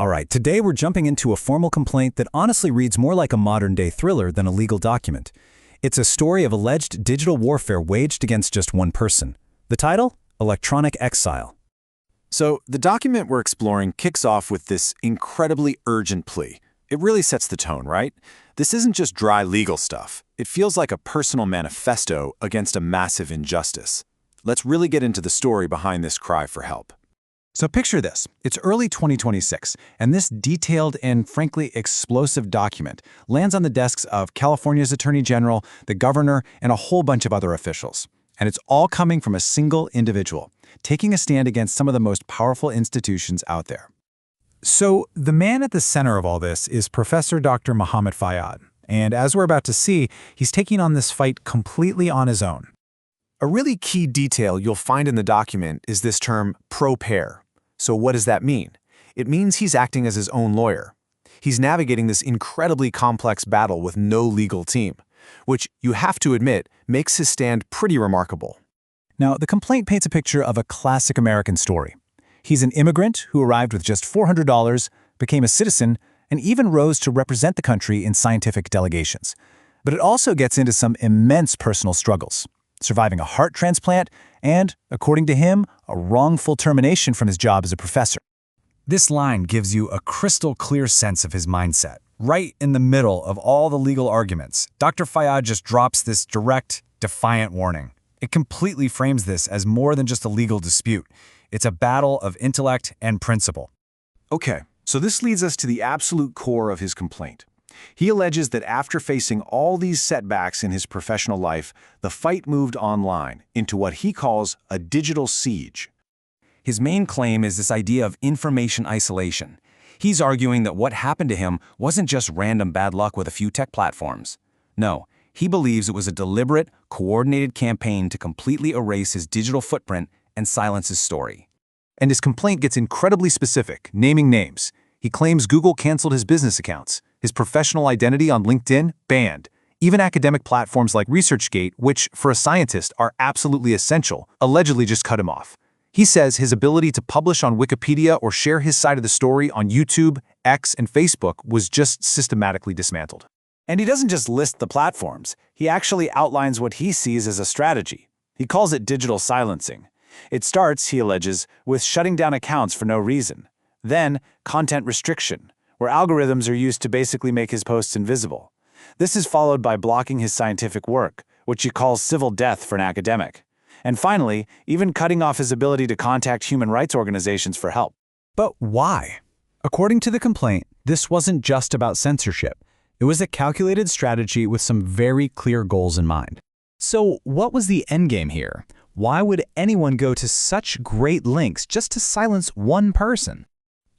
All right, today we're jumping into a formal complaint that honestly reads more like a modern-day thriller than a legal document. It's a story of alleged digital warfare waged against just one person. The title? Electronic Exile. So, the document we're exploring kicks off with this incredibly urgent plea. It really sets the tone, right? This isn't just dry legal stuff. It feels like a personal manifesto against a massive injustice. Let's really get into the story behind this cry for help. So picture this. It's early 2026, and this detailed and frankly explosive document lands on the desks of California's Attorney General, the governor, and a whole bunch of other officials. And it's all coming from a single individual, taking a stand against some of the most powerful institutions out there. So, the man at the center of all this is Professor Dr. Mohammed Fayyad. And as we're about to see, he's taking on this fight completely on his own. A really key detail you'll find in the document is this term pro pair. So what does that mean? It means he's acting as his own lawyer. He's navigating this incredibly complex battle with no legal team, which, you have to admit, makes his stand pretty remarkable. Now, the complaint paints a picture of a classic American story. He's an immigrant who arrived with just $400, became a citizen, and even rose to represent the country in scientific delegations. But it also gets into some immense personal struggles, surviving a heart transplant and, according to him, a wrongful termination from his job as a professor. This line gives you a crystal clear sense of his mindset. Right in the middle of all the legal arguments, Dr. Fayyad just drops this direct, defiant warning. It completely frames this as more than just a legal dispute. It's a battle of intellect and principle. Okay, so this leads us to the absolute core of his complaint. He alleges that after facing all these setbacks in his professional life, the fight moved online into what he calls a digital siege. His main claim is this idea of information isolation. He's arguing that what happened to him wasn't just random bad luck with a few tech platforms. No, he believes it was a deliberate, coordinated campaign to completely erase his digital footprint and silence his story. And his complaint gets incredibly specific, naming names. He claims Google canceled his business accounts, his professional identity on LinkedIn banned. Even academic platforms like ResearchGate, which, for a scientist, are absolutely essential, allegedly just cut him off. He says his ability to publish on Wikipedia or share his side of the story on YouTube, X, and Facebook was just systematically dismantled. And he doesn't just list the platforms. He actually outlines what he sees as a strategy. He calls it digital silencing. It starts, he alleges, with shutting down accounts for no reason. Then, content restriction, where algorithms are used to basically make his posts invisible. This is followed by blocking his scientific work, which he calls civil death for an academic. And finally, even cutting off his ability to contact human rights organizations for help. But why? According to the complaint, this wasn't just about censorship. It was a calculated strategy with some very clear goals in mind. So what was the endgame here? Why would anyone go to such great lengths just to silence one person?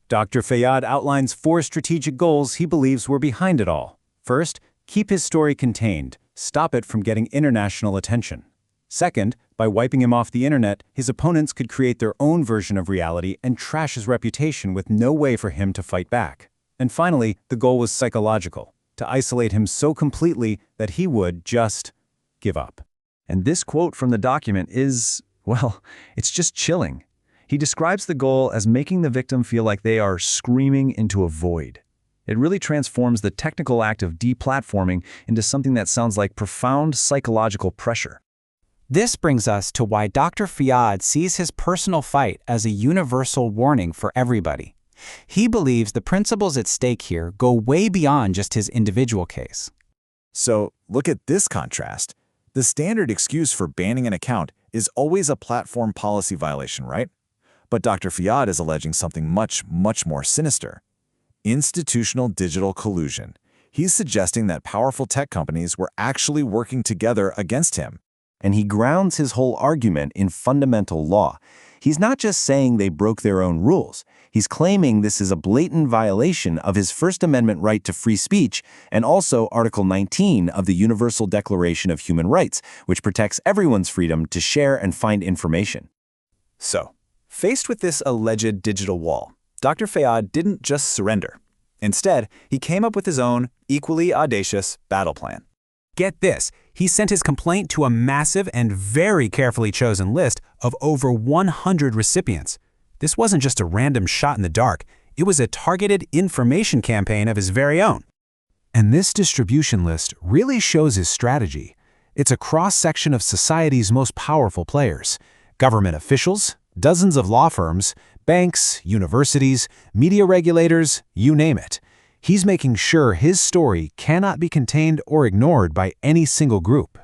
Dr. Fayyad outlines 4 strategic goals he believes were behind it all. First, keep his story contained, stop it from getting international attention. Second, by wiping him off the internet, his opponents could create their own version of reality and trash his reputation with no way for him to fight back. And finally, the goal was psychological, to isolate him so completely that he would just give up. And this quote from the document is, well, it's just chilling. He describes the goal as making the victim feel like they are screaming into a void. It really transforms the technical act of deplatforming into something that sounds like profound psychological pressure. This brings us to why Dr. Fayyad sees his personal fight as a universal warning for everybody. He believes the principles at stake here go way beyond just his individual case. So, look at this contrast. The standard excuse for banning an account is always a platform policy violation, right? But Dr. Fayyad is alleging something much more sinister. Institutional digital collusion. He's suggesting that powerful tech companies were actually working together against him. And he grounds his whole argument in fundamental law. He's not just saying they broke their own rules. He's claiming this is a blatant violation of his First Amendment right to free speech and also Article 19 of the Universal Declaration of Human Rights, which protects everyone's freedom to share and find information. So, faced with this alleged digital wall, Dr. Fayyad didn't just surrender. Instead, he came up with his own, equally audacious battle plan. Get this, he sent his complaint to a massive and very carefully chosen list of over 100 recipients. This wasn't just a random shot in the dark. It was a targeted information campaign of his very own. And this distribution list really shows his strategy. It's a cross-section of society's most powerful players: government officials, dozens of law firms, banks, universities, media regulators, you name it. He's making sure his story cannot be contained or ignored by any single group.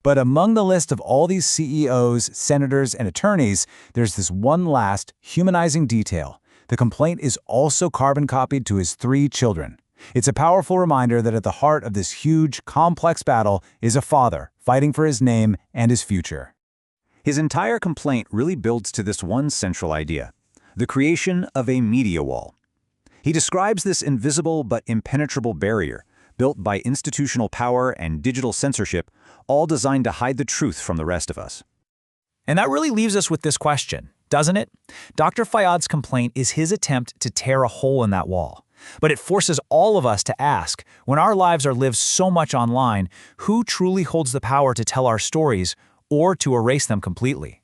But among the list of all these CEOs, senators, and attorneys, there's this one last, humanizing detail. The complaint is also carbon copied to his 3 children. It's a powerful reminder that at the heart of this huge, complex battle is a father fighting for his name and his future. His entire complaint really builds to this one central idea: the creation of a media wall. He describes this invisible but impenetrable barrier, built by institutional power and digital censorship, all designed to hide the truth from the rest of us. And that really leaves us with this question, doesn't it? Dr. Fayyad's complaint is his attempt to tear a hole in that wall. But it forces all of us to ask, when our lives are lived so much online, who truly holds the power to tell our stories or to erase them completely?